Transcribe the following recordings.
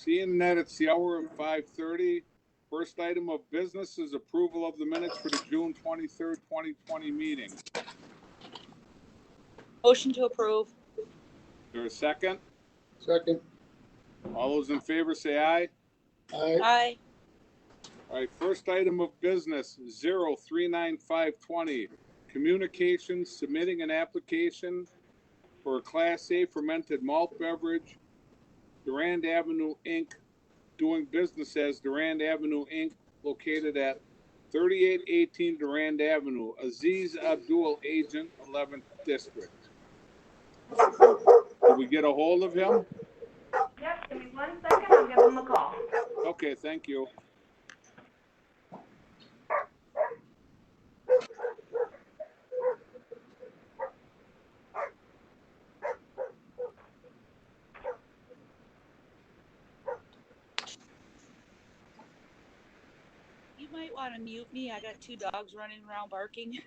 Seeing that it's the hour of 5:30, first item of business is approval of the minutes for the June 23rd, 2020 meeting. Is Motion to approve. there a second? Second. All those in favor say aye. Aye. Aye. All right, first item of business, 039520, communications submitting an application for a Class A fermented malt beverage, Durand Avenue, Inc., doing business as Durand Avenue, Inc., located at 3818 Durand Avenue, Aziz Abdul, agent, 11th District. Did we get a hold of him? Yep, give me 1 second, I'll give him a call. Okay, thank you. You might want to mute me. I got two dogs running around barking.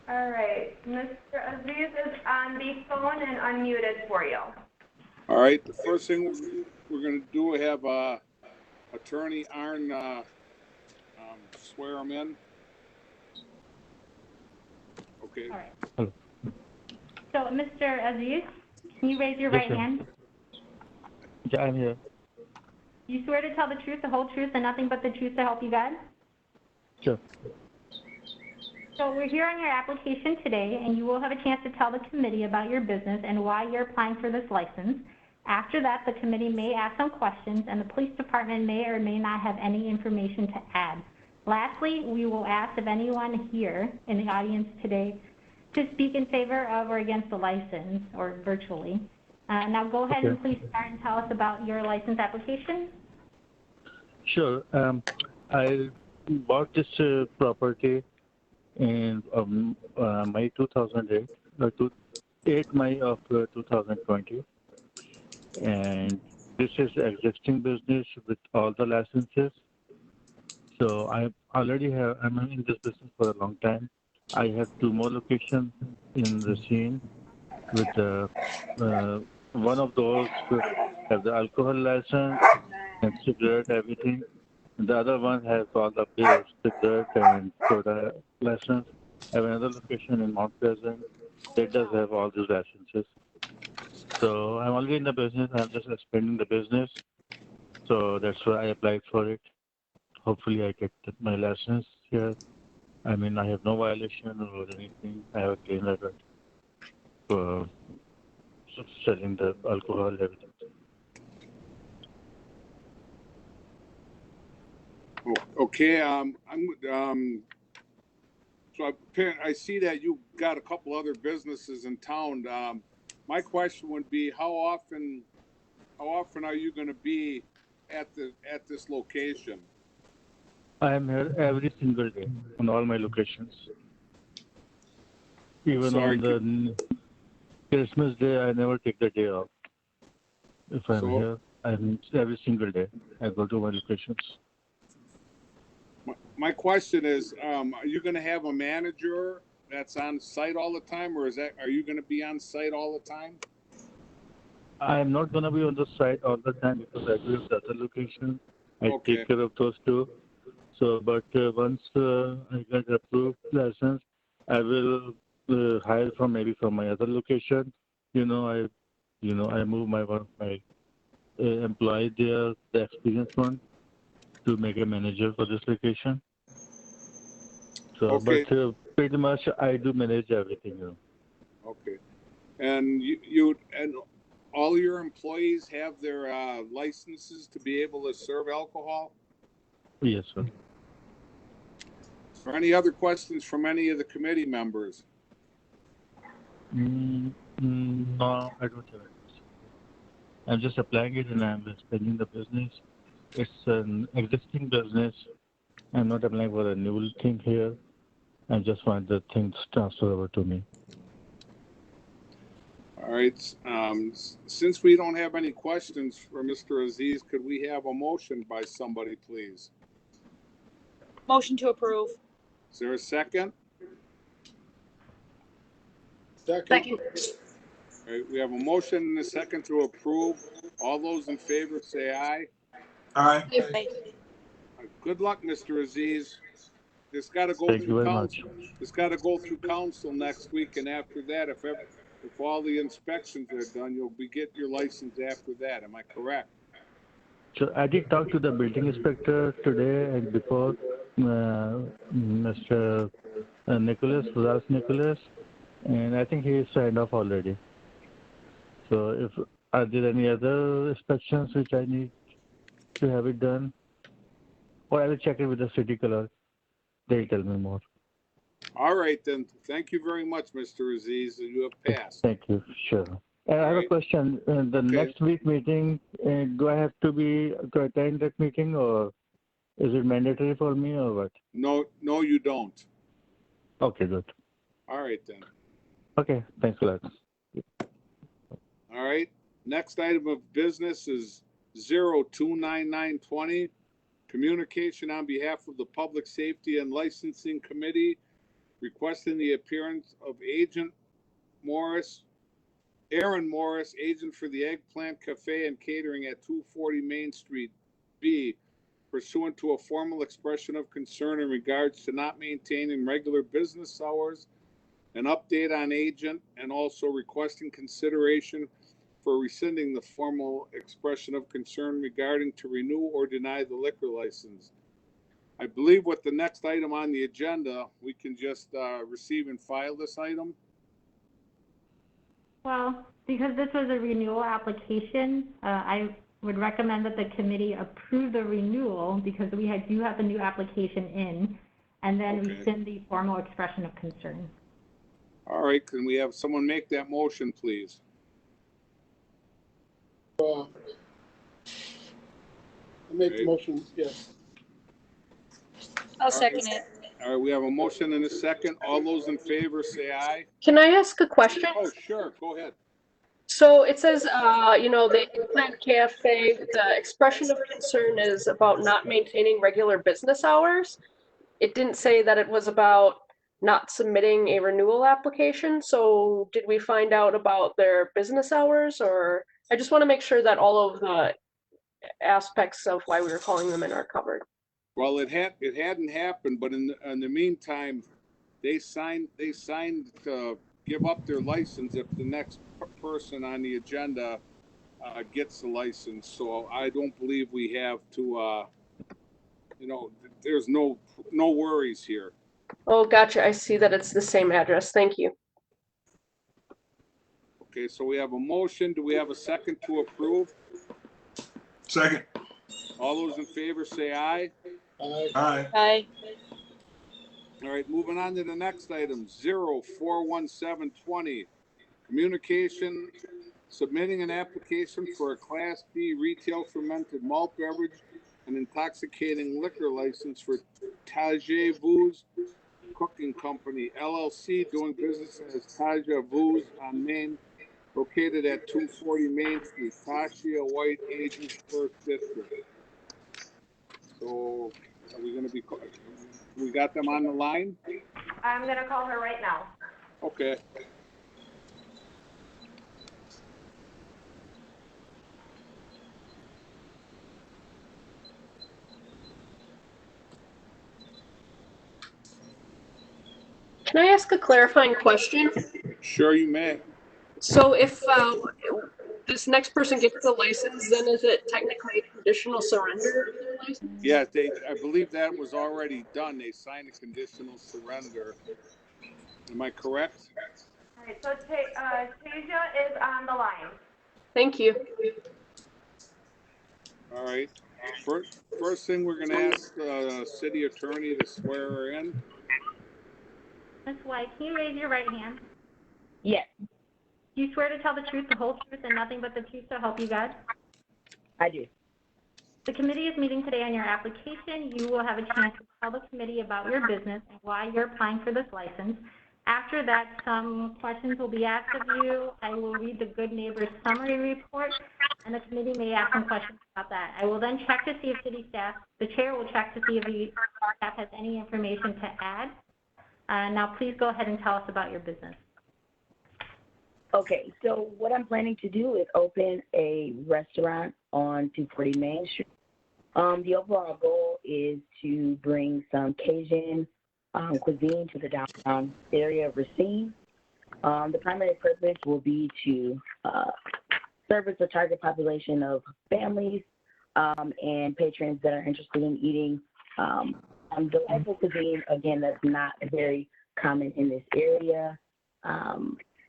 All right, Mr. Aziz is on the phone and unmuted for you. All right, the first thing we're going to do, we have Attorney Arn swear him in. Okay. All right. So, Mr. Aziz, can you raise your right hand? Yeah, I'm here. You swear to tell the truth, the whole truth, and nothing but the truth to help you God? Sure. So we're here on your application today, and you will have a chance to tell the committee about your business and why you're applying for this license. After that, the committee may ask some questions, and the police department may or may not have any information to add. Lastly, we will ask if anyone here in the audience today to speak in favor of or against the license, or virtually. Now go ahead and please start and tell us about your license application. Sure. I bought this property in May 2008, 8 May of 2020. And this is existing business with all the licenses. So I'm in this business for a long time. I have 2 more locations in the scene with one of those have the alcohol license and cigarette, everything. And the other one has all the beer, cigarette and soda license. I have another location in Mount Pleasant that does have all these licenses. So I'm already in the business. I'm just expanding the business. So that's why I applied for it. Hopefully I get my license here. I mean, I have no violation or anything. I have a clean record for selling the alcohol, everything. Okay, so I see that you got a couple other businesses in town. My question would be, how often are you going to be at this location? I am here every single day on all my locations. Even on the Christmas day, I never take the day off. If I'm here, I'm every single day. I go to my locations. My question is, are you going to have a manager that's on site all the time, or are you going to be on site all the time? I'm not going to be on the site all the time because I do have the other location. I take care of those 2. So, but once I get approved license, I will hire from my other location. I move my employee there, the experienced one, to make a manager for this location. So, but pretty much I do manage everything. Okay, and you and all your employees have their licenses to be able to serve alcohol? Yes, sir. Are any other questions from any of the committee members? No, I don't have it. I'm just applying it and I'm expanding the business. It's an existing business. I'm not applying for a new thing here. I just want the things transferred over to me. All right. Since we don't have any questions for Mr. Aziz, could we have a motion by somebody, please? Motion to approve. Is there a second? Second. All right, we have a motion and a second to approve. All those in favor say aye. Aye. Aye. Good luck, Mr. Aziz. This gotta go Thank you through very council. much. This gotta go through council next week, and after that, if all the inspections are done, you'll get your license after that. Am I correct? So I did talk to the building inspector today and before, Mr. Nicholas, Ralph Nicholas, and I think he signed off already. So are there any other inspections which I need to have it done? Or I will check it with the city clerk. They'll tell me more. All right, then. Thank you very much, Mr. Aziz. You have passed. Thank you. Sure. And I have a Right. question. The next week meeting, do I have to attend that meeting, or is it mandatory for me, or what? No, you don't. Okay, good. All right, then. Okay, thanks a lot. All right. Next item of business is 029920. Communication on behalf of the Public Safety and Licensing Committee requesting the appearance of Aaron Morris, agent for the Eggplant Cafe and Catering at 240 Main Street B, pursuant to a formal expression of concern in regards to not maintaining regular business hours, an update on agent, and also requesting consideration for rescinding the formal expression of concern regarding to renew or deny the liquor license. I believe with the next item on the agenda, we can just receive and file this item. Well, because this was a renewal application, I would recommend that the committee approve the renewal because we do have the new application in, and then Okay. rescind the formal expression of concern. All right, can we have someone make that motion, please? I make the motion, yes. I'll second it. All right, we have a motion and a second. All those in favor say aye. Can I ask a question? Oh, sure, go ahead. So it says, the Eggplant Cafe, the expression of concern is about not maintaining regular business hours. It didn't say that it was about not submitting a renewal application. So did we find out about their business hours, or I just want to make sure that all of the aspects of why we were calling them in are covered. Well, it hadn't happened, but in the meantime, they signed to give up their license if the next person on the agenda gets the license. So I don't believe we have to, there's no worries here. Oh, gotcha. I see that it's the same address. Thank you. Okay, so we have a motion. Do we have a second to approve? Second. All those in favor say aye. Aye. Aye. All right, moving on to the next item, 041720. Communication, submitting an application for a Class B retail fermented malt beverage and intoxicating liquor license for Tajay Booze Cooking Company, LLC, doing business as Taja Booze on Main, located at 240 Main Street, Tashia White, Agent, 1st District. So, are we going to be, we got them on the line? I'm gonna call her right now. Okay. Can I ask a clarifying question? Sure, you may. So if this next person gets the license, then is it technically a conditional surrender of their license? Yeah, I believe that was already done. They signed a conditional surrender. Am I correct? All right, so Tasia is on the line. Thank you. All right. First thing we're going to ask the city attorney to swear her in. Ms. White, can you raise your right hand? Yes, Do you swear to tell the truth, the whole truth, and nothing but the truth to help you God? I do. The committee is meeting today on your application. You will have a chance to tell the committee about your business and why you're applying for this license. After that, some questions will be asked of you. I will read the Good Neighbors Summary Report, and the committee may ask some questions about that. I will then check to see if city staff, the chair will check to see if the staff has any information to add. Now, please go ahead and tell us about your business. Okay, so what I'm planning to do is open a restaurant on 240 Main Street. The overall goal is to bring some Cajun cuisine to the downtown area of Racine. The primary purpose will be to service a target population of families and patrons that are interested in eating delightful cuisine, again, that's not very common in this area.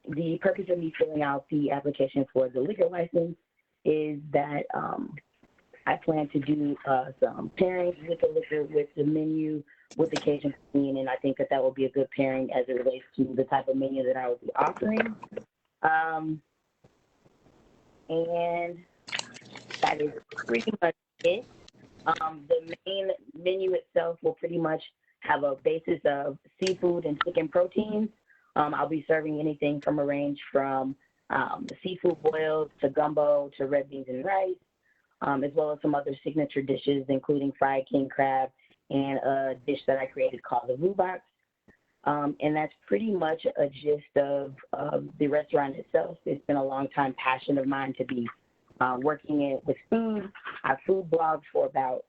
The purpose of me filling out the application for the liquor license is that I plan to do some pairings with the liquor, with the menu, with the Cajun cuisine, and I think that that will be a good pairing as it relates to the type of menu that I will be offering. And that is pretty much it. The main menu itself will pretty much have a basis of seafood and chicken proteins. I'll be serving anything from a range from seafood boils to gumbo to red beans and rice, as well as some other signature dishes, including fried king crab and a dish that I created called the Rhubarb. And that's pretty much a gist of the restaurant itself. It's been a long time passion of mine to be working with food. I've food blogged for about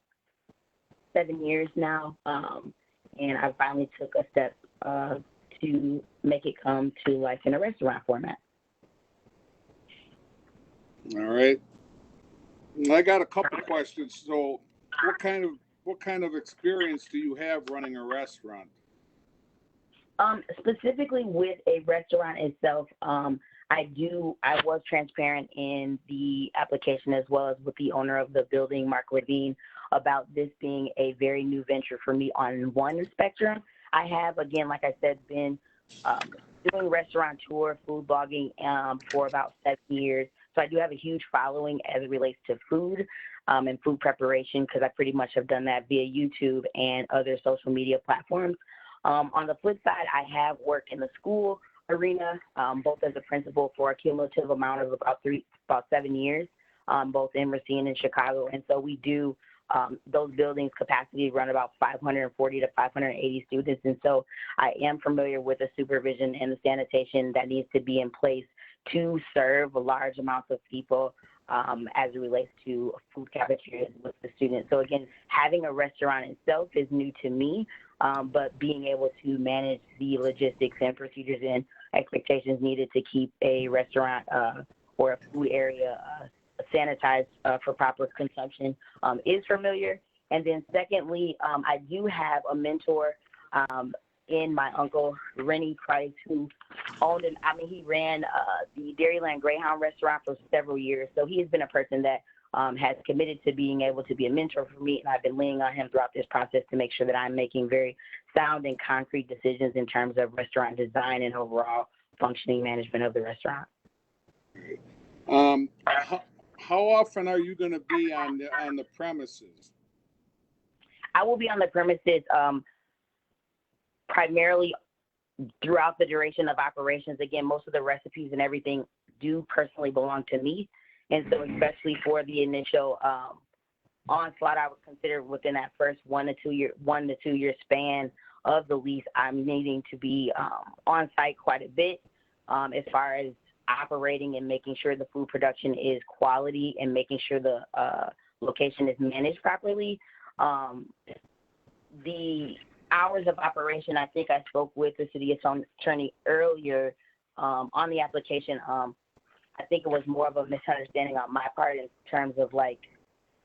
7 years now, and I finally took a step to make it come to life in a restaurant format. All right. I got a couple questions. So, what kind of experience do you have running a restaurant? Specifically with a restaurant itself, I was transparent in the application as well as with the owner of the building, Mark Levine, about this being a very new venture for me on one spectrum. I have, again, like I said, been doing restaurateur, food blogging for about 7 years. So I do have a huge following as it relates to food and food preparation, because I pretty much have done that via YouTube and other social media platforms. On the flip side, I have worked in the school arena, both as a principal for a cumulative amount of about 7 years, both in Racine and Chicago. And so we do, those buildings capacity run about 540 to 580 students. And so I am familiar with the supervision and the sanitation that needs to be in place to serve large amounts of people as it relates to food cafeterias with the students. So again, having a restaurant itself is new to me, but being able to manage the logistics and procedures and expectations needed to keep a restaurant or a food area sanitized for proper consumption is familiar. And then secondly, I do have a mentor in my uncle, Rennie Price, who owned he ran the Dairyland Greyhound restaurant for several years. So he has been a person that has committed to being able to be a mentor for me, and I've been leaning on him throughout this process to make sure that I'm making very sound and concrete decisions in terms of restaurant design and overall functioning management of the restaurant. How often are you going to be on the premises? I will be on the premises primarily throughout the duration of operations. Again, most of the recipes and everything do personally belong to me. And so especially for the initial onslaught, I would consider within that first 1 to 2 year span of the lease, I'm needing to be on site quite a bit as far as operating and making sure the food production is quality and making sure the location is managed properly. The hours of operation, I think I spoke with the city attorney earlier on the application. I think it was more of a misunderstanding on my part in terms of like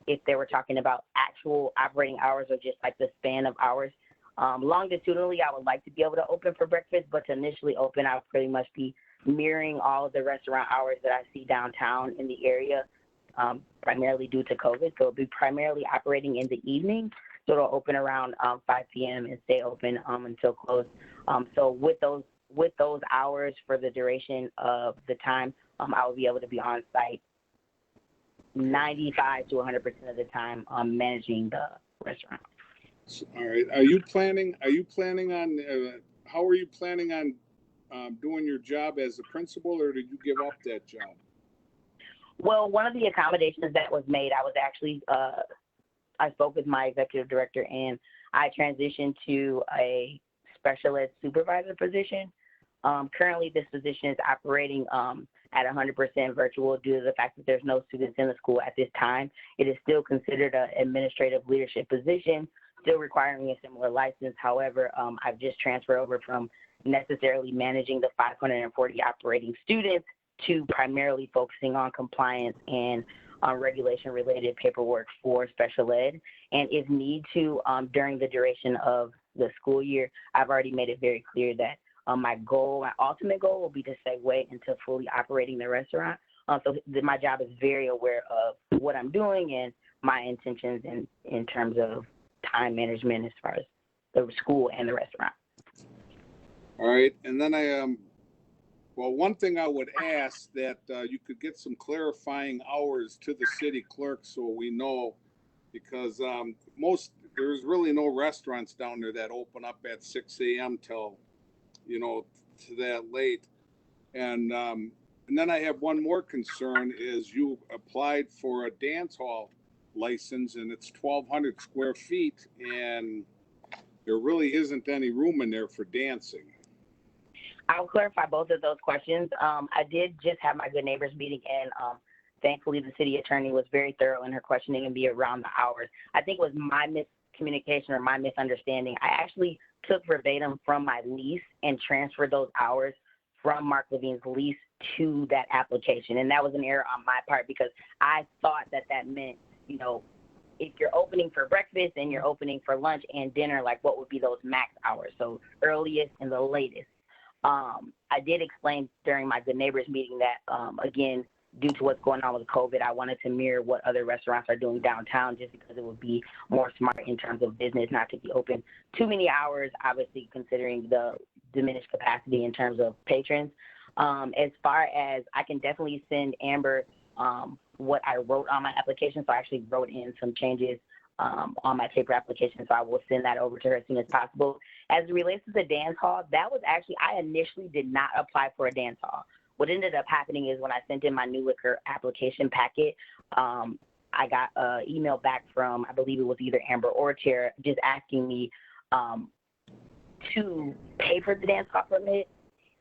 if they were talking about actual operating hours or just like the span of hours. Longitudinally, I would like to be able to open for breakfast, but to initially open, I would pretty much be mirroring all of the restaurant hours that I see downtown in the area, primarily due to COVID. So it'll be primarily operating in the evening. So it'll open around 5 p.m. and stay open until close. So with those hours for the duration of the time, I will be able to be on site 95 to 100% of the time managing the restaurant. All right. Are you planning on? How are you planning on doing your job as a principal, or did you give up that job? Well, one of the accommodations that was made, I was actually I spoke with my executive director, and I transitioned to a special ed supervisor position. Currently, this position is operating at 100% virtual due to the fact that there's no students in the school at this time. It is still considered an administrative leadership position, still requiring a similar license. However, I've just transferred over from necessarily managing the 540 operating students to primarily focusing on compliance and regulation-related paperwork for special ed. And if need to, during the duration of the school year, I've already made it very clear that my ultimate goal will be to segue into fully operating the restaurant. So my job is very aware of what I'm doing and my intentions in terms of time management as far as the school and the restaurant. All right, and then well, one thing I would ask that you could get some clarifying hours to the city clerk so we know, because there's really no restaurants down there that open up at 6 a.m. till, to that late. And then I have one more concern is you applied for a dance hall license and it's 1,200 square feet and there really isn't any room in there for dancing. I'll clarify both of those questions. I did just have my good neighbors meeting and thankfully the city attorney was very thorough in her questioning and be around the hours. I think it was my miscommunication or my misunderstanding. I actually took verbatim from my lease and transferred those hours from Mark Levine's lease to that application. And that was an error on my part because I thought that meant, if you're opening for breakfast and you're opening for lunch and dinner, like what would be those max hours? So earliest and the latest. I did explain during my good neighbors meeting that, again, due to what's going on with COVID, I wanted to mirror what other restaurants are doing downtown just because it would be more smart in terms of business not to be open too many hours, obviously considering the diminished capacity in terms of patrons. As far as I can definitely send Amber what I wrote on my application. So I actually wrote in some changes on my paper application. So I will send that over to her as soon as possible. As it relates to the dance hall, that was actually, I initially did not apply for a dance hall. What ended up happening is when I sent in my new liquor application packet, I got an email back from, I believe it was either Amber or Chair, just asking me to pay for the dance hall permit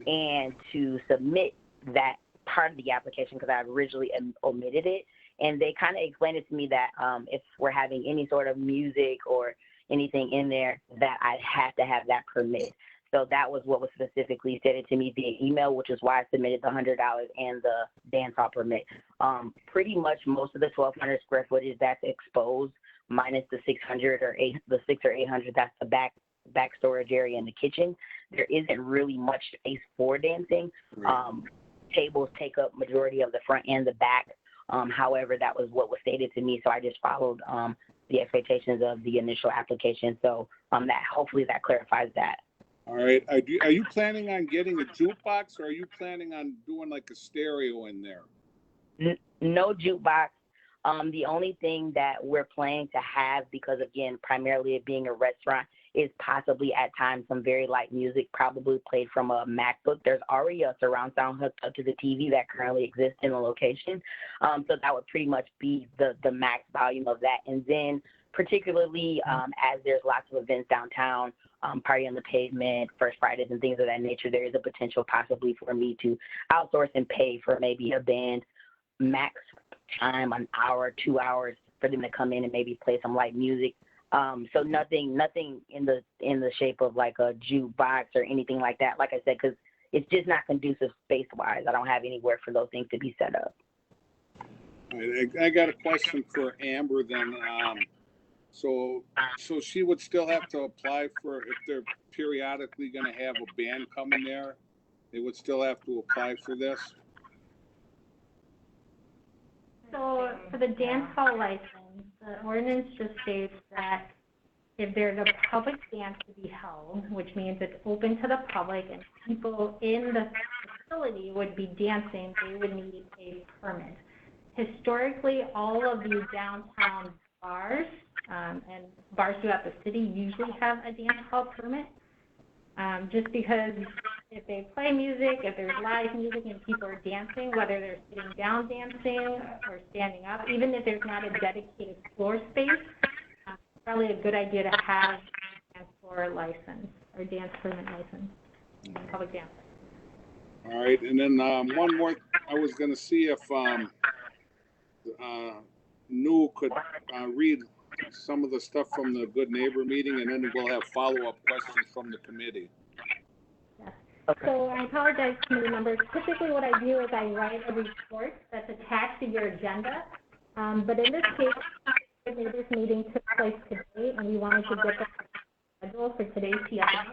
and to submit that part of the application because I originally omitted it. And they kind of explained it to me that if we're having any sort of music or anything in there, that I have to have that permit. So that was what was specifically stated to me via email, which is why I submitted the $100 and the dance hall permit. Pretty much most of the 1,200 square footage that's exposed, minus the 600 or 800, that's the back storage area in the kitchen. There isn't really much space for dancing. Tables take up majority of the front and the back. However, that was what was stated to me, so I just followed the expectations of the initial application. So that hopefully that clarifies that. All right. Are you planning on getting a jukebox, or are you planning on doing like a stereo in there? No jukebox. The only thing that we're planning to have, because again, primarily it being a restaurant, is possibly at times some very light music, probably played from a MacBook. There's already a surround sound hooked up to the TV that currently exists in the location. So that would pretty much be the max volume of that. And then particularly as there's lots of events downtown, Party on the Pavement, First Fridays and things of that nature, there is a potential possibly for me to outsource and pay for maybe a band max time, an hour, 2 hours for them to come in and maybe play some light music. So nothing in the shape of like a jukebox or anything like that. Like I said, because it's just not conducive space-wise. I don't have anywhere for those things to be set up. I got a question for Amber then. So she would still have to apply for, if they're periodically going to have a band coming there, they would still have to apply for this? So for the dance hall license, the ordinance just states that if there's a public dance to be held, which means it's open to the public and people in the facility would be dancing, they would need a permit. Historically, all of the downtown bars and bars throughout the city usually have a dance hall permit, just because if they play music, if there's live music and people are dancing, whether they're sitting down dancing or standing up, even if there's not a dedicated floor space, it's probably a good idea to have a dance floor license or dance permit license, public dance. All right, and then one more. I was going to see if New could read some of the stuff from the Good Neighbor meeting, and then we'll have follow-up questions from the committee. So I apologize, committee members. Typically what I do is I write a report that's attached to your agenda. But in this case, the Good Neighbors meeting took place today, and we wanted to get the schedule for today's TFM.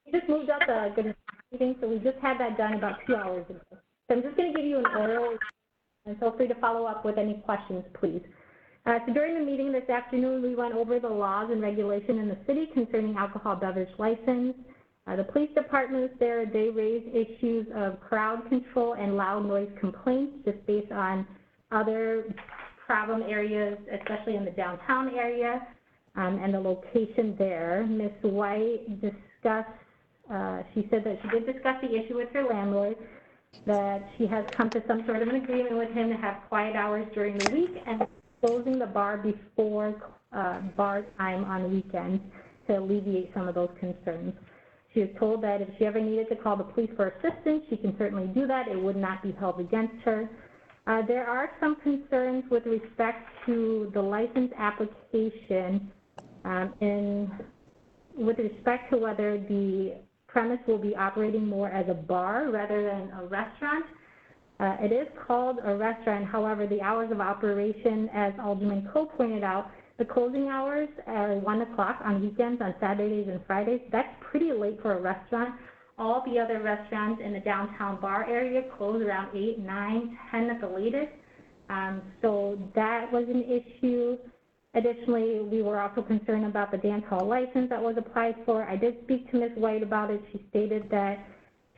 We just moved up the Good Neighbors meeting, so we just had that done about 2 hours ago. So I'm just going to give you an oral, and feel free to follow up with any questions, please. So during the meeting this afternoon, we went over the laws and regulation in the city concerning alcohol beverage license. The police departments there, they raised issues of crowd control and loud noise complaints just based on other problem areas, especially in the downtown area and the location there. Ms. White discussed, she said that she did discuss the issue with her landlord, that she has come to some sort of an agreement with him to have quiet hours during the week and closing the bar before bar time on weekends to alleviate some of those concerns. She was told that if she ever needed to call the police for assistance, she can certainly do that. It would not be held against her. There are some concerns with respect to the license application with respect to whether the premise will be operating more as a bar rather than a restaurant. It is called a restaurant. However, the hours of operation, as Alderman Coe pointed out, the closing hours are 1 o'clock on weekends, on Saturdays and Fridays. That's pretty late for a restaurant. All the other restaurants in the downtown bar area close around 8, 9, 10 at the latest. So that was an issue. Additionally, we were also concerned about the dance hall license that was applied for. I did speak to Ms. White about it. She stated that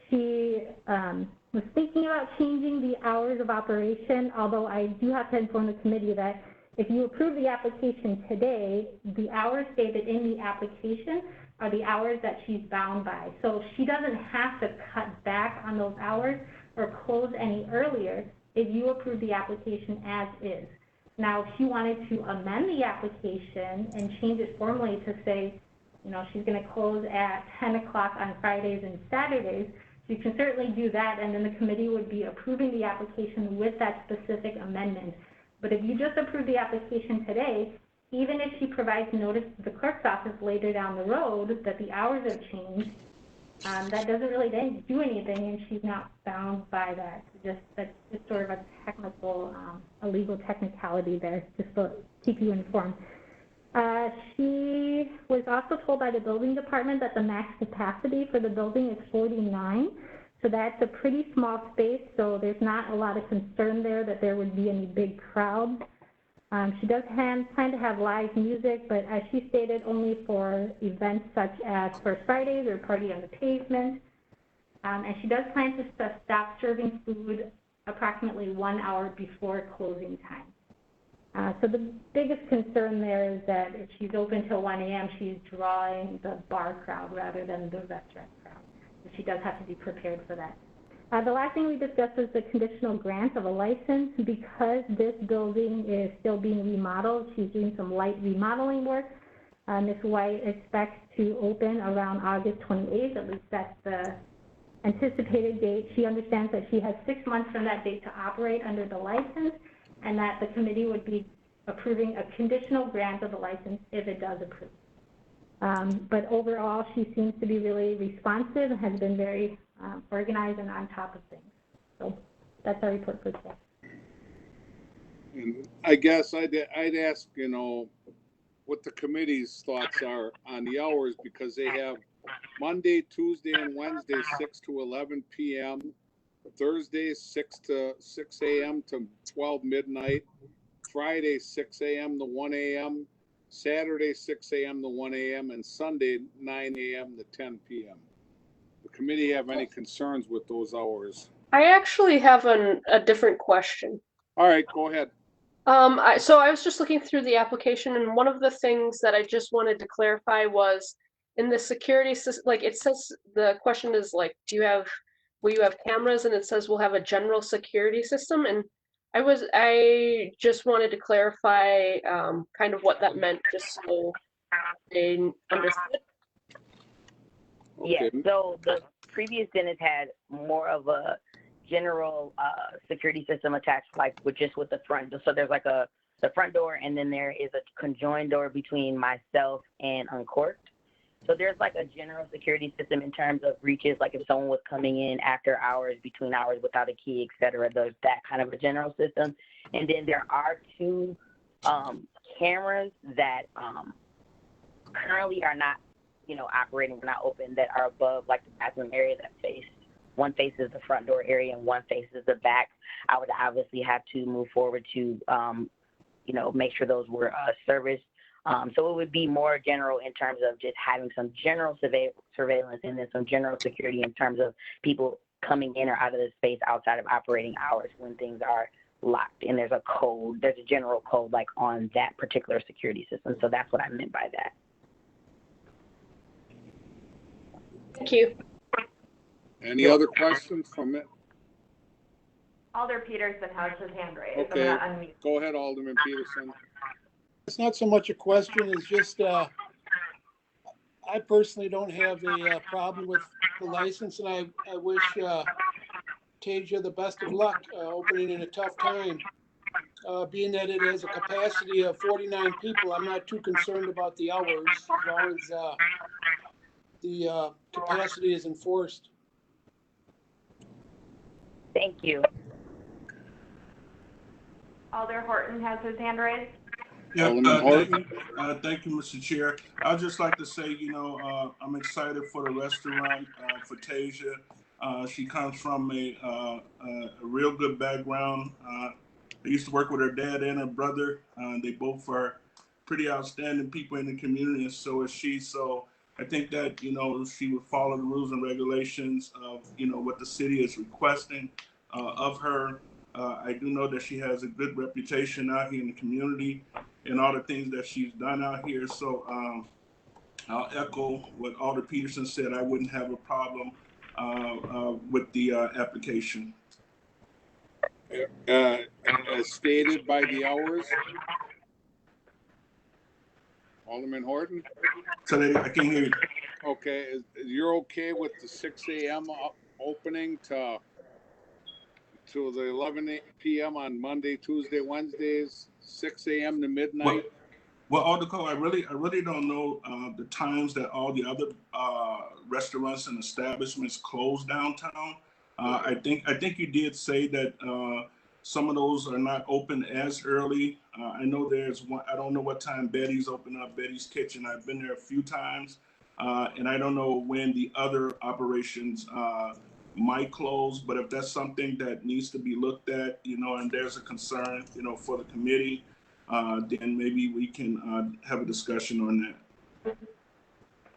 she was thinking about changing the hours of operation, although I do have to inform the committee that if you approve the application today, the hours stated in the application are the hours that she's bound by. So she doesn't have to cut back on those hours or close any earlier if you approve the application as is. Now, if she wanted to amend the application and change it formally to say, you know, she's going to close at 10 o'clock on Fridays and Saturdays, she can certainly do that, and then the committee would be approving the application with that specific amendment. But if you just approve the application today, even if she provides notice to the clerk's office later down the road that the hours have changed, that doesn't really do anything, and she's not bound by that. That's just sort of a technical, a legal technicality there, just to keep you informed. She was also told by the building department that the max capacity for the building is 49. So that's a pretty small space, so there's not a lot of concern there that there would be any big crowds. She does plan to have live music, but as she stated, only for events such as First Fridays or Party on the Pavement. And she does plan to stop serving food approximately 1 hour before closing time. So the biggest concern there is that if she's open till 1 a.m., she's drawing the bar crowd rather than the restaurant crowd. So she does have to be prepared for that. The last thing we discussed was the conditional grant of a license. Because this building is still being remodeled, she's doing some light remodeling work. Ms. White expects to open around August 28th, at least that's the anticipated date. She understands that she has 6 months from that date to operate under the license, and that the committee would be approving a conditional grant of the license if it does approve. But overall, she seems to be really responsive and has been very organized and on top of things. So that's our report for today. And I guess I'd ask, you know, what the committee's thoughts are on the hours, because they have Monday, Tuesday, and Wednesday 6 to 11 p.m., Thursday 6 a.m. to 12 midnight, Friday 6 a.m. to 1 a.m., Saturday 6 a.m. to 1 a.m., and Sunday 9 a.m. to 10 p.m. The committee have any concerns with those hours? I actually have a different question. All right, go ahead. So I was just looking through the application, and one of the things that I just wanted to clarify was in the security system, like it says, the question is like, will you have cameras? And it says we'll have a general security system. And I just wanted to clarify kind of what that meant, just so they understood. Yeah, so previous dentist had more of a general security system attached, like with the front door. So there's like the front door, and then there is a conjoined door between myself and Uncorked. So there's like a general security system in terms of breaches, like if someone was coming in after hours, between hours without a key, et cetera. There's that kind of a general system. And then there are two cameras that currently are not, operating, not open, that are above like the bathroom area that one faces the front door area and one faces the back. I would obviously have to move forward to, make sure those were serviced. So it would be more general in terms of just having some general surveillance and then some general security in terms of people coming in or out of the space outside of operating hours when things are locked. And there's a general code like on that particular security system. So that's what I meant by that. Thank you. Any other questions from it? Alder Peterson has his hand raised. Okay. I'm gonna unmute. Go ahead, Alderman Peterson. It's not so much a question, it's just, I personally don't have a problem with the license, and I wish Tasia the best of luck opening in a tough time. Being that it has a capacity of 49 people, I'm not too concerned about the hours as long as the capacity is enforced. Thank you. Alder Horton has his hand raised. Yeah, Alderman Horton. thank you, Mr. Chair. I'd just like to say, I'm excited for the restaurant, for Tasia. She comes from a real good background. I used to work with her dad and her brother. They both are pretty outstanding people in the community, and so is she. So I think that, she would follow the rules and regulations of, what the city is requesting of her. I do know that she has a good reputation out here in the community and all the things that she's done out here. So I'll echo what Alder Peterson said. I wouldn't have a problem with the application. As stated by the hours. Alderman Horton? So I can't hear you. Okay, you're okay with the 6 a.m. opening to the 11 p.m. on Monday, Tuesday, Wednesdays, 6 a.m. to midnight? Well, Alderco, I really don't know the times that all the other restaurants and establishments close downtown. I think you did say that some of those are not open as early. I know there's one. I don't know what time Betty's open up. Betty's Kitchen. I've been there a few times, and I don't know when the other operations might close. But if that's something that needs to be looked at, and there's a concern, for the committee, then maybe we can have a discussion on that.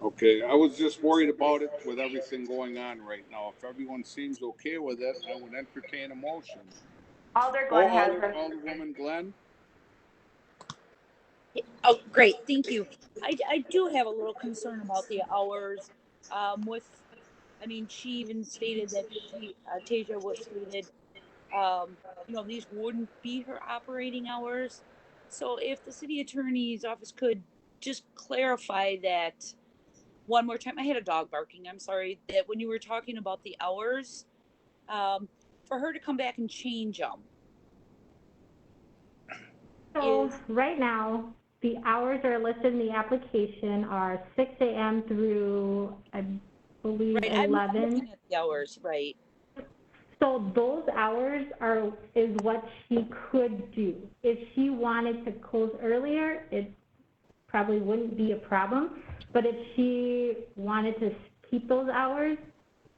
Okay, I was just worried about it with everything going on right now. If everyone seems okay with it, I would entertain a motion. Alder Glenn has her. Alderwoman Glenn? Oh, great, thank you. I do have a little concern about the hours. She even stated that Tasia was stated, these wouldn't be her operating hours. So if the city attorney's office could just clarify that one more time. I had a dog barking. I'm sorry. That when you were talking about the hours, for her to come back and change them. So right now, the hours are listed in the application are 6 a.m. through, I believe, 11. I'm looking at the hours, right. So those hours is what she could do. If she wanted to close earlier, it probably wouldn't be a problem. But if she wanted to keep those hours,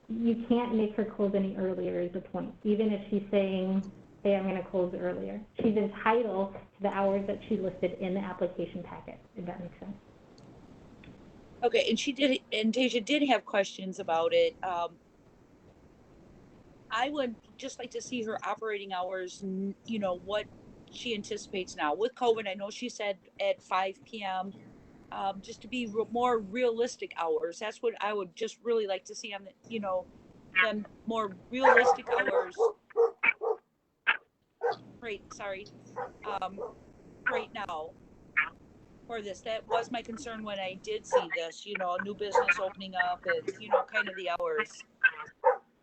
you can't make her close any earlier is the point. Even if she's saying, hey, I'm going to close earlier. She's entitled to the hours that she listed in the application packet, if that makes sense. Okay, and Tasia did have questions about it. I would just like to see her operating hours, what she anticipates now. With COVID, I know she said at 5 p.m., just to be more realistic hours. That's what I would just really like to see on the, the more realistic hours. Right, sorry. Right now for this. That was my concern when I did see this, a new business opening up and, kind of the hours.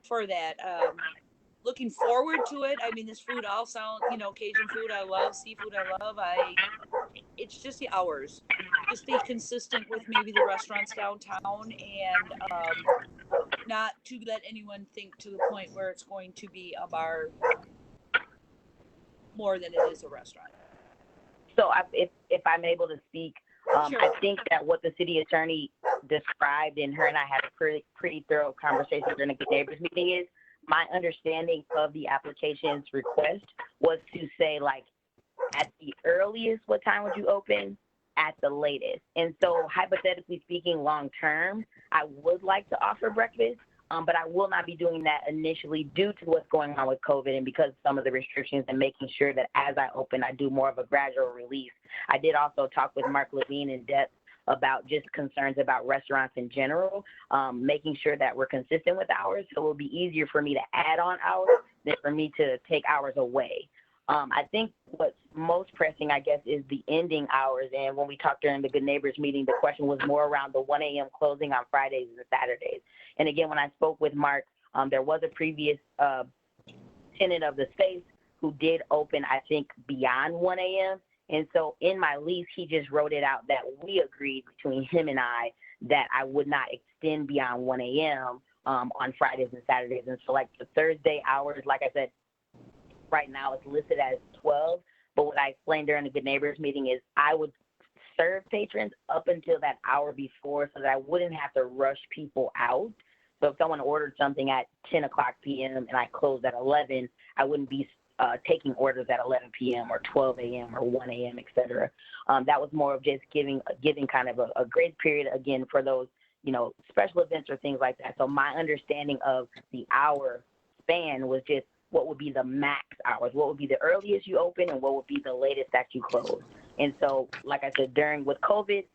for that. Looking forward to it. I mean, this food all sound, you know, Cajun food I love, seafood I love. It's just the hours. Just stay consistent with maybe the restaurants downtown, and not to let anyone think to the point where it's going to be a bar more than it is a restaurant. So if I'm able to speak, Sure. I think that what the city attorney described, and her and I had a pretty thorough conversation during the Good Neighbors meeting, is my understanding of the application's request was to say, like, at the earliest, what time would you open? At the latest. And so hypothetically speaking, long term, I would like to offer breakfast, but I will not be doing that initially due to what's going on with COVID and because of some of the restrictions, and making sure that as I open, I do more of a gradual release. I did also talk with Mark Levine in depth about just concerns about restaurants in general, making sure that we're consistent with hours. So it will be easier for me to add on hours than for me to take hours away. I think what's most pressing, I guess, is the ending hours. And when we talked during the Good Neighbors meeting, the question was more around the 1 a.m. closing on Fridays and Saturdays. And again, when I spoke with Mark, there was a previous tenant of the space who did open, I think, beyond 1 a.m. And so in my lease, he just wrote it out that we agreed between him and I that I would not extend beyond 1 a.m. On Fridays and Saturdays. And so, like, the Thursday hours, like I said, right now it's listed as 12. But what I explained during the Good Neighbors meeting is I would serve patrons up until that hour before so that I wouldn't have to rush people out. So if someone ordered something at 10 o'clock p.m. and I closed at 11, I wouldn't be taking orders at 11 p.m. or 12 a.m. or 1 a.m., et cetera. That was more of just giving kind of a grace period, again, for those, you know, special events or things like that. So my understanding of the hour span was just what would be the max hours, what would be the earliest you open, and what would be the latest that you close. And so, like I said, with COVID,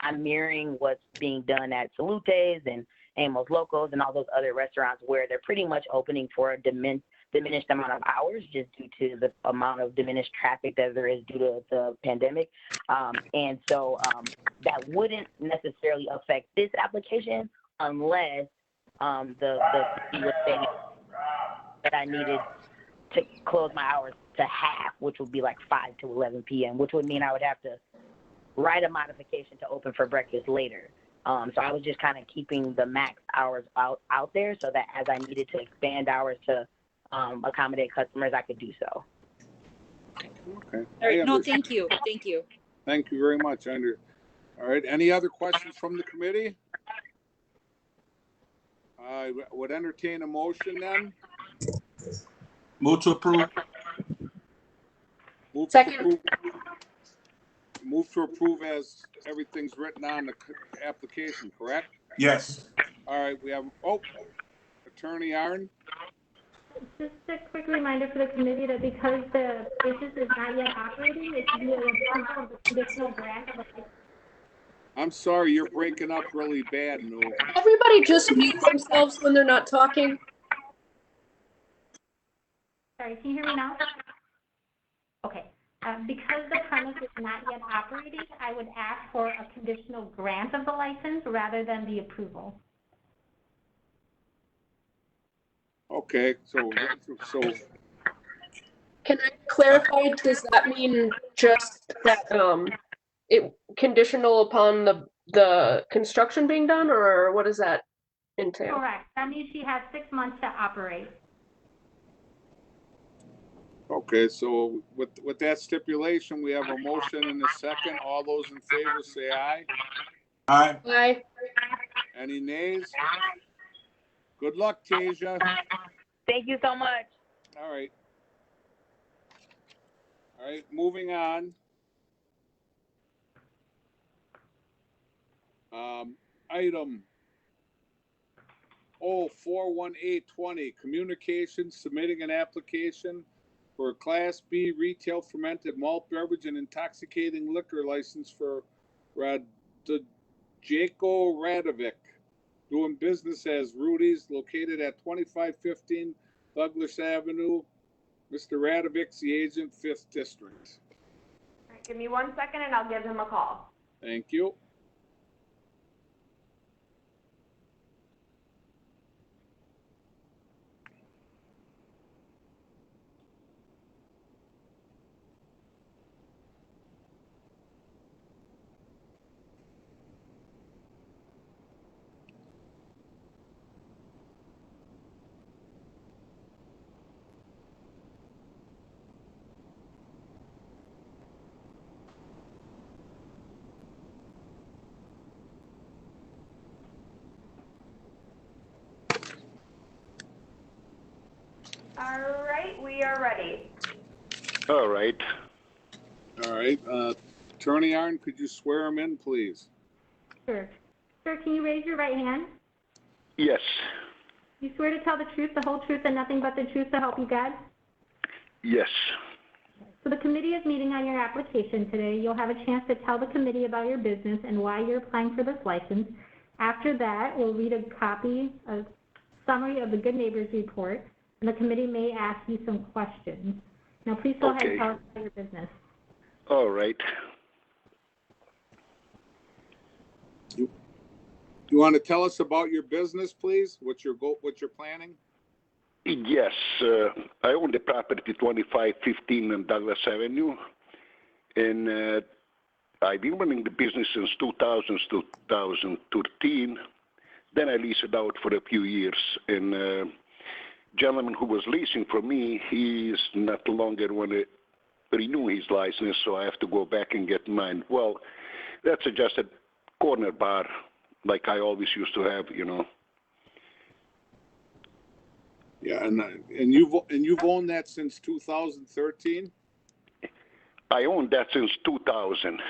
I'm mirroring what's being done at Salute's and Amos Locos and all those other restaurants where they're pretty much opening for a diminished amount of hours just due to the amount of diminished traffic that there is due to the pandemic. And so that wouldn't necessarily affect this application unless the city was saying that I needed to close my hours to half, which would be like 5 to 11 p.m., which would mean I would have to write a modification to open for breakfast later. So I was just kind of keeping the max hours out there so that as I needed to expand hours to accommodate customers, I could do so. Okay. All right. No, thank you. Thank you. Thank you very much, Andrew. All right. Any other questions from the committee? I would entertain a motion then. Move to approve. Second. Move to approve as everything's written on the application, correct? Yes. All right, we have, Attorney Arn. Just a quick reminder for the committee that because the business is not yet operating, it should be an approval of the conditional grant of a. I'm sorry, you're breaking up really bad, Lou. Everybody just mute themselves when they're not talking. Sorry, can you hear me now? Okay. Because the premise is not yet operating, I would ask for a conditional grant of the license rather than the approval. Okay, so Can I clarify, does that mean just that it conditional upon the construction being done, or what does that entail? Correct. That means she has 6 months to operate. okay, so with that stipulation, we have a motion and a second. All those in favor say aye. Aye. Aye. Any nays? Good luck, Tasia. Thank you so much. All right. All right, moving on. Item 41820, communication submitting an application for a Class B retail fermented malt beverage and intoxicating liquor license for Radojko Radovic, doing business as Rudy's, located at 2515 Douglas Avenue. Mr. Radovic's the agent, 5th District. All right, give me 1 second and I'll give him a call. Thank you. All right, we are ready. All right. All right. Attorney Arn, could you swear him in, please? Sure. Sir, can you raise your right hand? Yes. You swear to tell the truth, the whole truth, and nothing but the truth to help you God? Yes. So the committee is meeting on your application today. You'll have a chance to tell the committee about your business and why you're applying for this license. After that, we'll read a summary of the Good Neighbors Report, and the committee may ask you some questions. Now, please go ahead and tell us about your business. All right. You want to tell us about your business, please? What you're planning? Yes. I own the property 2515 on Douglas Avenue, and I've been running the business since 2013. Then I leased it out for a few years, and gentleman who was leasing from me, he's not longer want to renew his license, so I have to go back and get mine. Well, that's just a corner bar like I always used to have, you know. Yeah, and you've owned that since 2013? I owned that since 2000.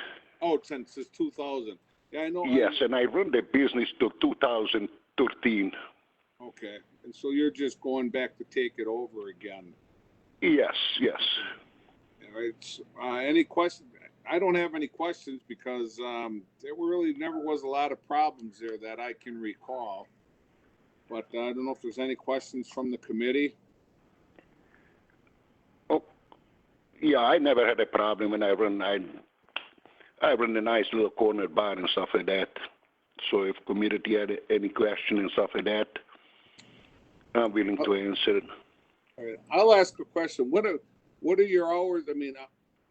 Oh, since 2000. Yeah, I know. Yes, and I run the business to 2013. Okay, and so you're just going back to take it over again? Yes, yes. All right. Any questions? I don't have any questions because there really never was a lot of problems there that I can recall. But I don't know if there's any questions from the committee. Oh, yeah, I never had a problem, and I run a nice little corner bar and stuff like that. So if community had any question and stuff like that, I'm willing to answer it. All right. I'll ask a question. What are your hours? I mean,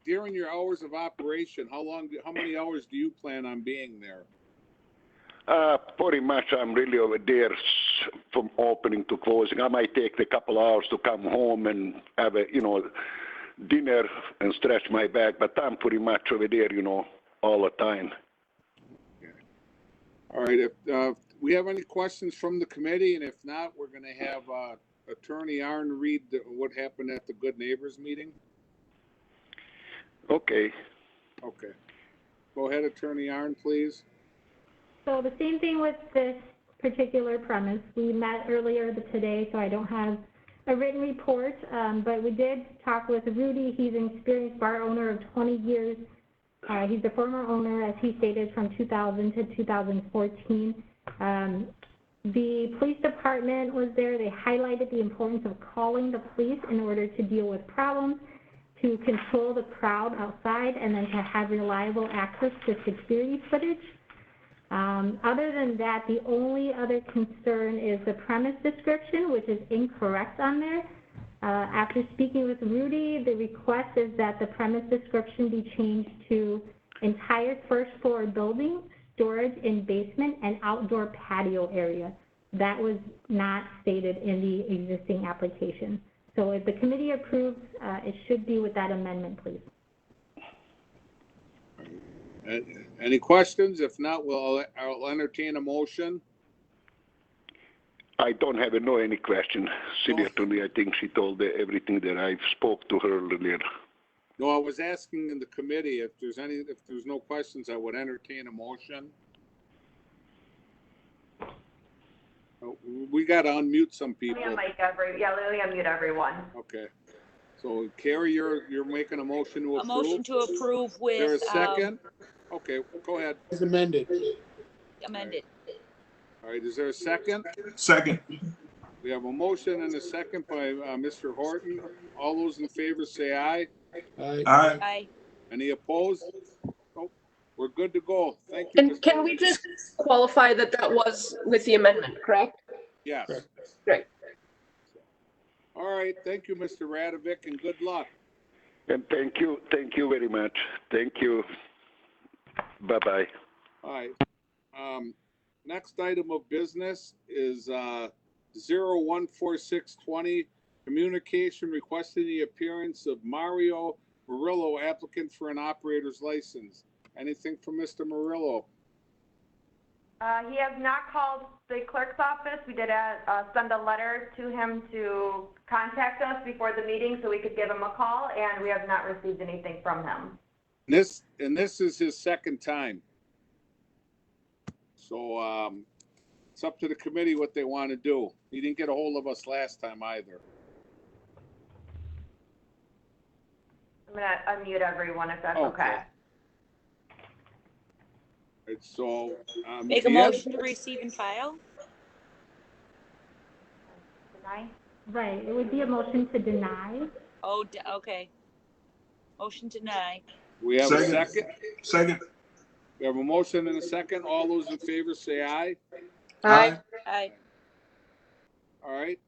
during your hours of operation, how many hours do you plan on being there? Pretty much I'm really over there from opening to closing. I might take a couple hours to come home and have a, dinner and stretch my back, but I'm pretty much over there, all the time. Okay. All right. If we have any questions from the committee, and if not, we're going to have Attorney Arn read what happened at the Good Neighbors meeting. Okay. Okay. Go ahead, Attorney Arn, please. So the same thing with this particular premise. We met earlier today, so I don't have a written report, but we did talk with Rudy. He's an experienced bar owner of 20 years. He's the former owner, as he stated, from 2000 to 2014. The police department was there. They highlighted the importance of calling the police in order to deal with problems, to control the crowd outside, and then to have reliable access to security footage. Other than that, the only other concern is the premise description, which is incorrect on there. After speaking with Rudy, the request is that the premise description be changed to entire first floor building, storage in basement, and outdoor patio area. That was not stated in the existing application. So if the committee approves, it should be with that amendment, please. Any questions? If not, I'll entertain a motion. I don't have any question. City attorney, I think she told everything that I spoke to her earlier. No, I was asking in the committee if there's no questions, I would entertain a motion. We got to unmute some people. Lily, unmute everyone. Okay. So Carrie, you're making a motion to approve. A motion to approve with. Is there a second? Okay, go ahead. As amended. Amended. All right, is there a second? Second. We have a motion and a second by Mr. Horton. All those in favor say aye. Aye. Aye. Aye. Any opposed? Nope. We're good to go. Thank you. And can we just qualify that was with the amendment, correct? Yes. Great. All right. Thank you, Mr. Radovic, and good luck. And thank you very much. Thank you. Bye-bye. All right. Next item of business is 014620, communication requesting the appearance of Mario Murillo, applicant for an operator's license. Anything from Mr. Murillo? He has not called the clerk's office. We did send a letter to him to contact us before the meeting so we could give him a call, and we have not received anything from him. This is his second time. So it's up to the committee what they want to do. He didn't get a hold of us last time either. I'm gonna unmute everyone if that's okay. Right, so Make a motion to receive and file? Deny? Right, it would be a motion to deny. Oh, okay. Motion to deny. We have a Second. second. Second. We have a motion and a second. All those in favor say aye. Aye. Aye. All right.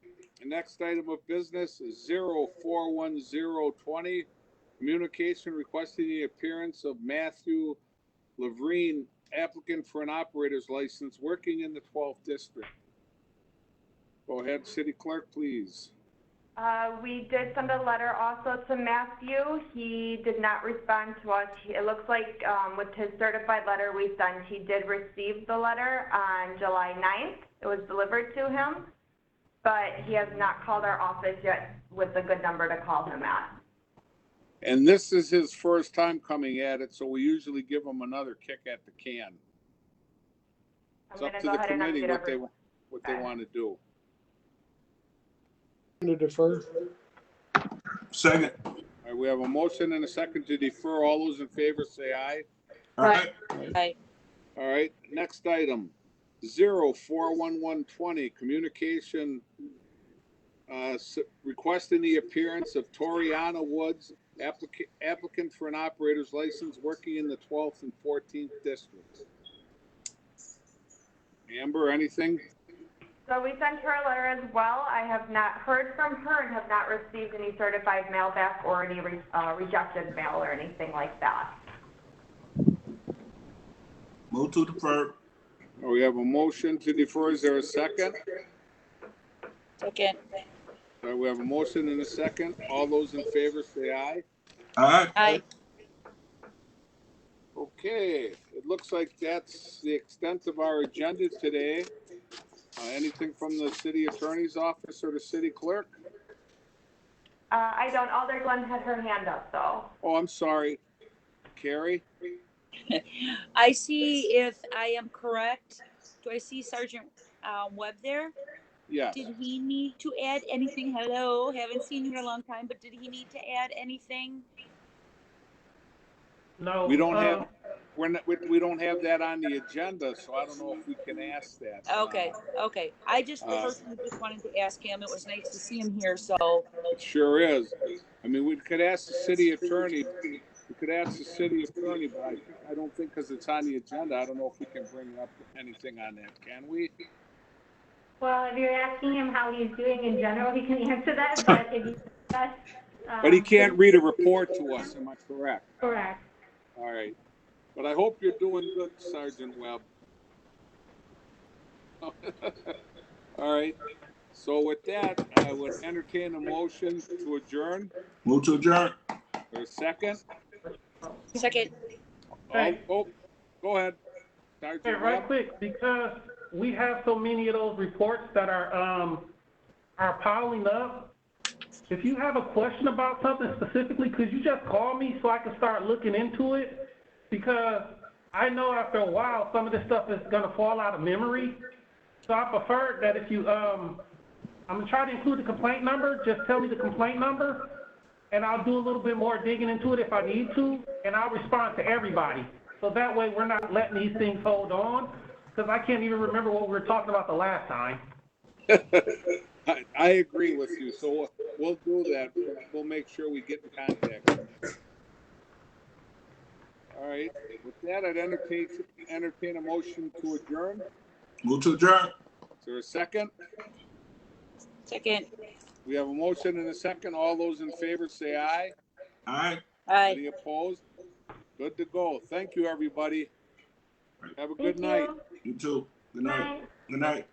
The next item of business is 041020. Communication requesting the appearance of Matthew Lavrine, applicant for an operator's license, working in the 12th district. Go ahead, City Clerk, please. We did send a letter also to Matthew. He did not respond to us. It looks like with his certified letter we sent, he did receive the letter on July 9th. It was delivered to him, but he has not called our office yet with a good number to call him at. And this is his first time coming at it, so we usually give him another kick at the can. It's up to the committee what they want to do. To defer. Second. All right, we have a motion and a second to defer. All those in favor say aye. Aye. Aye. All right, next item, 041120, communication requesting the appearance of Toriana Woods, applicant for an operator's license, working in the 12th and 14th districts. Amber, anything? So we sent her a letter as well. I have not heard from her and have not received any certified mail back or any rejected mail or anything like that. Move to defer. We have a motion to defer. Is there a second? Second. All right, we have a motion and a second. All those in favor say aye. Aye. Aye. Okay, it looks like that's the extent of our agenda today. Anything from the city attorney's office or the city clerk? I don't. Alder Glenn had her hand up, though. Oh, I'm sorry. Carrie? I see, if I am correct, do I see Sergeant Webb there? Yes. Did he need to add anything? Hello, haven't seen you in a long time, but did he need to add anything? No. We don't have, we don't have that on the agenda, so I don't know if we can ask that. Okay. I just personally just wanted to ask him. It was nice to see him here, so. It sure is. I mean, we could ask the city attorney. We could ask the city attorney, but I don't think, because it's on the agenda, I don't know if we can bring up anything on that. Can we? Well, if you're asking him how he's doing in general, he can answer that, but if you discuss... But he can't read a report to us, am I correct? Correct. All right. But I hope you're doing good, Sergeant Webb. All right. So with that, I would entertain a motion to adjourn. Move to adjourn. For a second. Second. Oh, go ahead, Sergeant Hey, right Webb. quick, because we have so many of those reports that are piling up. If you have a question about something specifically, could you just call me so I can start looking into it? Because I know after a while some of this stuff is going to fall out of memory. So I prefer that if you, I'm going to try to include the complaint number. Just tell me the complaint number, and I'll do a little bit more digging into it if I need to, and I'll respond to everybody. So that way we're not letting these things hold on, because I can't even remember what we were talking about the last time. I agree with you. So we'll do that. We'll make sure we get in contact. All right. With that, I'd entertain a motion to adjourn. Move to adjourn. Is there a second? Second. We have a motion and a second. All those in favor say aye. Aye. Aye. Any opposed? Good to go. Thank you, everybody. Have a good Thank night. you. You too. Good night. Bye. Good night.